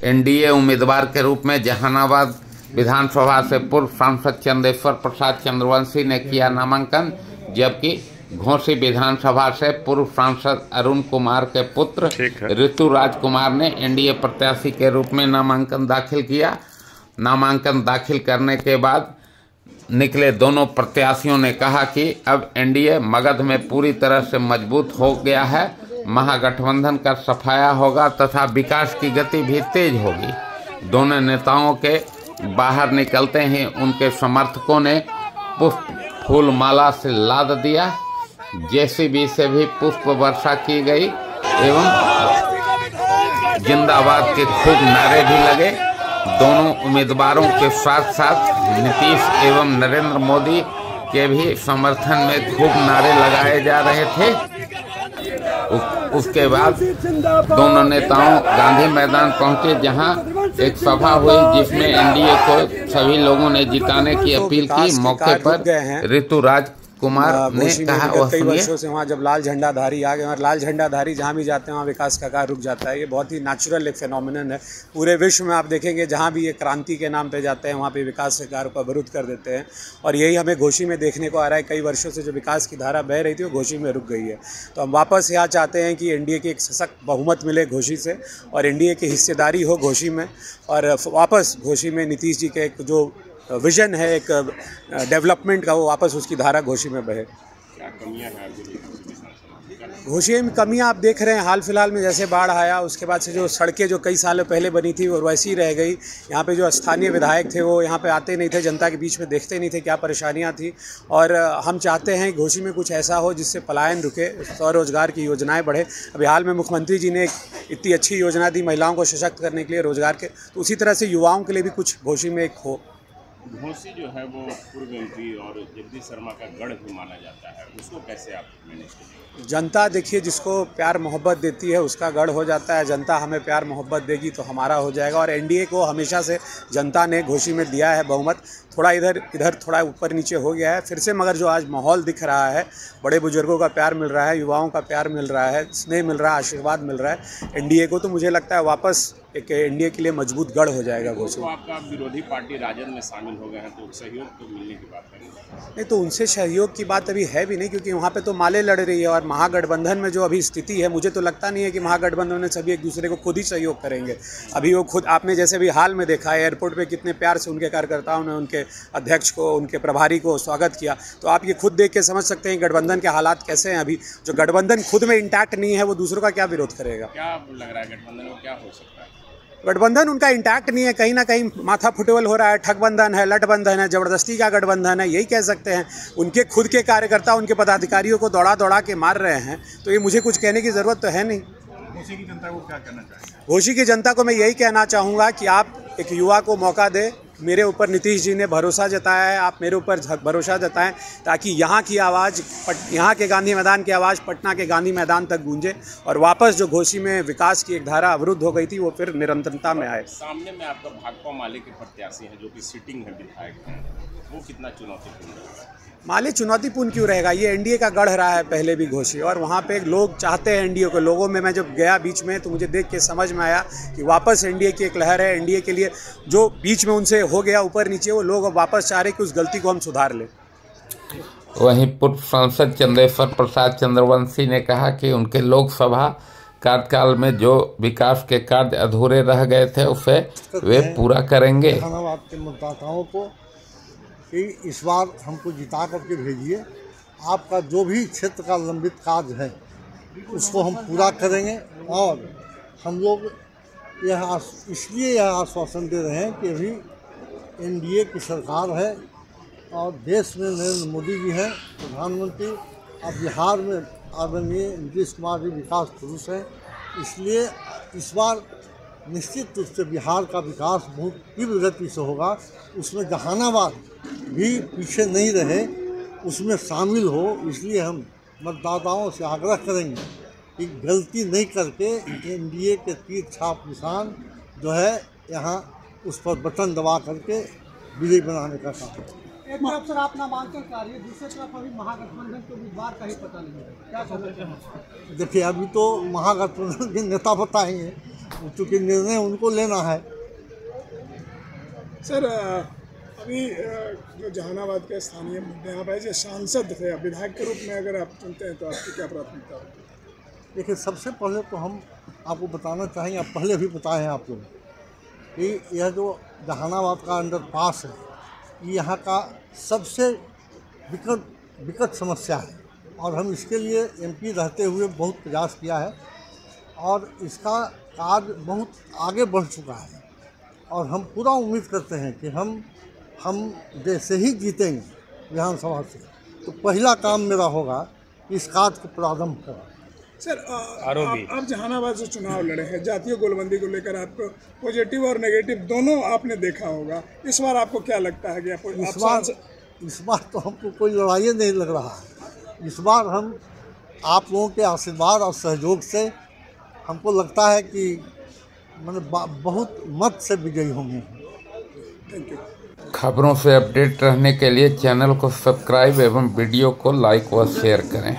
NDA उम्मीदवार के रूप में जहानाबाद विधानसभा से पूर्व सांसद चंदेश्वर प्रसाद चंद्रवंशी ने किया नामांकन, जबकि घोसी विधानसभा से पूर्व सांसद अरुण कुमार के पुत्र ऋतु राजकुमार ने एनडीए प्रत्याशी के रूप में नामांकन दाखिल किया। नामांकन दाखिल करने के बाद निकले दोनों प्रत्याशियों ने कहा कि अब एनडीए मगध में पूरी तरह से मजबूत हो गया है, महागठबंधन का सफाया होगा तथा विकास की गति भी तेज होगी। दोनों नेताओं के बाहर निकलते ही उनके समर्थकों ने पुष्प फूल माला से लाद दिया, जेसीबी से भी पुष्प वर्षा की गई एवं जिंदाबाद के खूब नारे भी लगे। दोनों उम्मीदवारों के साथ साथ नीतीश एवं नरेंद्र मोदी के भी समर्थन में खूब नारे लगाए जा रहे थे। उसके बाद दोनों नेताओं गांधी मैदान पहुंचे, जहां एक सभा हुई जिसमें एनडीए को सभी लोगों ने जिताने की अपील की। मौके पर ऋतु राजकुमार ने कहा, कई वर्षों से वहाँ जब लाल झंडाधारी आ गए और लाल झंडाधारी जहाँ भी जाते हैं वहाँ विकास का कार्य रुक जाता है। ये बहुत ही नेचुरल एक फेनोमिनन है। पूरे विश्व में आप देखेंगे जहाँ भी ये क्रांति के नाम पे जाते हैं वहाँ पे विकास के कार्य को अवरुद्ध कर देते हैं, और यही हमें घोसी में देखने को आ रहा है। कई वर्षों से जो विकास की धारा बह रही थी वो घोसी में रुक गई है। तो हम वापस यहाँ चाहते हैं कि एनडीए की एक सशक्त बहुमत मिले घोसी से, और एनडीए की हिस्सेदारी हो घोसी में, और वापस घोसी में नीतीश जी के एक जो विजन है एक डेवलपमेंट का, वो वापस उसकी धारा घोसी में बहे। क्या कमियां हैं घोसी में कमियां आप देख रहे हैं, हाल फिलहाल में जैसे बाढ़ आया उसके बाद से जो सड़कें जो कई सालों पहले बनी थी वो वैसी ही रह गई। यहाँ पे जो स्थानीय विधायक थे वो यहाँ पे आते नहीं थे, जनता के बीच में देखते नहीं थे क्या परेशानियाँ थी। और हम चाहते हैं घोसी में कुछ ऐसा हो जिससे पलायन रुके, स्वरोजगार की योजनाएँ बढ़े। अभी हाल में मुख्यमंत्री जी ने इतनी अच्छी योजना दी महिलाओं को सशक्त करने के लिए, रोजगार के, तो उसी तरह से युवाओं के लिए भी कुछ घोसी में एक हो। घोसी जो है वो पूर्व एमपी और जगदीश शर्मा का गढ़ भी माना जाता है, उसको कैसे आप मैनेज करेंगे? जनता देखिए जिसको प्यार मोहब्बत देती है उसका गढ़ हो जाता है। जनता हमें प्यार मोहब्बत देगी तो हमारा हो जाएगा, और एनडीए को हमेशा से जनता ने घोसी में दिया है बहुमत। थोड़ा इधर थोड़ा ऊपर नीचे हो गया है फिर से, मगर जो आज माहौल दिख रहा है, बड़े बुजुर्गों का प्यार मिल रहा है, युवाओं का प्यार मिल रहा है, स्नेह मिल रहा है, आशीर्वाद मिल रहा है एनडीए को, तो मुझे लगता है वापस एक एनडीए के लिए मजबूत गढ़ हो जाएगा घोसी। तो आपका विरोधी पार्टी राजद में शामिल हो गए हैं तो सहयोग तो मिलने की बात करेंगे? नहीं, तो उनसे सहयोग की बात अभी है भी नहीं, क्योंकि वहाँ पे तो माले लड़ रही है। और महागठबंधन में जो अभी स्थिति है, मुझे तो लगता नहीं है कि महागठबंधन में सभी एक दूसरे को खुद ही सहयोग करेंगे। अभी वो खुद, आपने जैसे भी हाल में देखा है एयरपोर्ट पे कितने प्यार से उनके कार्यकर्ताओं ने उनके अध्यक्ष को, उनके प्रभारी को स्वागत किया। तो आप ये खुद देख के समझ सकते हैं गठबंधन के हालात कैसे हैं। अभी जो गठबंधन खुद में इंटैक्ट नहीं है वो दूसरों का क्या विरोध करेगा? क्या लग रहा है गठबंधन को क्या हो सकता है? गठबंधन उनका इंटैक्ट नहीं है, कहीं ना कहीं माथा फुटबॉल हो रहा है, ठगबंधन है, लटबंधन है, जबरदस्ती का गठबंधन है, यही कह सकते हैं। उनके खुद के कार्यकर्ता उनके पदाधिकारियों को दौड़ा दौड़ा के मार रहे हैं, तो ये मुझे कुछ कहने की ज़रूरत तो है नहीं। घोसी की जनता को क्या कहना चाहिए? घोसी की जनता को मैं यही कहना चाहूँगा कि आप एक युवा को मौका दें। मेरे ऊपर नीतीश जी ने भरोसा जताया है, आप मेरे ऊपर भरोसा जताएं ताकि यहाँ की आवाज़, यहाँ के गांधी मैदान की आवाज़ पटना के गांधी मैदान तक गूंजे, और वापस जो घोसी में विकास की एक धारा अवरुद्ध हो गई थी वो फिर निरंतरता में आए। सामने में आपका भाकपा माले के प्रत्याशी हैं जो कि सिटिंग है विधायक हैं, वो कितना चुनौतीपूर्ण है? माले चुनौतीपूर्ण क्यों रहेगा? ये एनडीए का गढ़ रहा है पहले भी घोसी, और वहाँ पे लोग चाहते हैं एनडीए को। लोगों में मैं जब गया बीच में तो मुझे देख के समझ में आया कि वापस एनडीए की एक लहर है। एनडीए के लिए जो बीच में उनसे हो गया ऊपर नीचे, वो लोग अब वापस चाह रहे कि उस गलती को हम सुधार लें। वहीं पूर्व सांसद चंदेश्वर प्रसाद चंद्रवंशी ने कहा कि उनके लोकसभा कार्यकाल में जो विकास के कार्य अधूरे रह गए थे उसे वे पूरा करेंगे। जहानाबाद के मतदाताओं को कि इस बार हमको जिता करके भेजिए, आपका जो भी क्षेत्र का लंबित कार्य है उसको हम पूरा करेंगे। और हम लोग इसलिए यह आश्वासन दे रहे हैं कि अभी एनडीए की सरकार है और देश में नरेंद्र मोदी जी हैं प्रधानमंत्री, और बिहार में आदरणीय नीतीश कुमार जी विकास पुरुष हैं। इसलिए इस बार निश्चित रूप से बिहार का विकास बहुत तीव्र गति से होगा। उसमें जहानाबाद भी पीछे नहीं रहे, उसमें शामिल हो। इसलिए हम मतदाताओं से आग्रह करेंगे कि गलती नहीं करके एनडीए के तीर छाप निशान जो है यहाँ उस पर बटन दबा करके विजयी बनाने का काम। एक तरफ से आप नामांकन कार्य, दूसरी तरफ अभी महागठबंधन के उम्मीदवार का ही पता नहीं है, क्या समझते हैं? देखिए अभी तो महागठबंधन के नेता बताएंगे, चूँकि निर्णय उनको लेना है। सर अभी जो जहानाबाद के स्थानीय मुद्दे आप एज ए सांसद थे, विधायक के रूप में अगर आप चुनते हैं तो आपकी क्या प्राथमिकता होगी? देखिए, सबसे पहले तो हम आपको बताना चाहेंगे, आप पहले भी बताए हैं आप लोग, कि यह जो जहानाबाद का अंडरपास है, ये यहाँ का सबसे विकट समस्या है और हम इसके लिए एमपी रहते हुए बहुत प्रयास किया है और इसका कार्य बहुत आगे बढ़ चुका है और हम पूरा उम्मीद करते हैं कि हम जैसे ही जीतेंगे विधानसभा से तो पहला काम मेरा होगा कि इस कार्य को प्रारंभ करना। सर आप जहानाबाद से चुनाव लड़े हैं, जातीय गोलबंदी को लेकर आपको पॉजिटिव और नेगेटिव दोनों आपने देखा होगा, इस बार आपको क्या लगता है कि इस बार तो हमको कोई लड़ाई नहीं लग रहा है। इस बार हम आप लोगों के आशीर्वाद और सहयोग से हमको लगता है कि बहुत मत से विजयी होंगे। Thank you. खबरों से अपडेट रहने के लिए चैनल को सब्सक्राइब एवं वीडियो को लाइक व शेयर करें।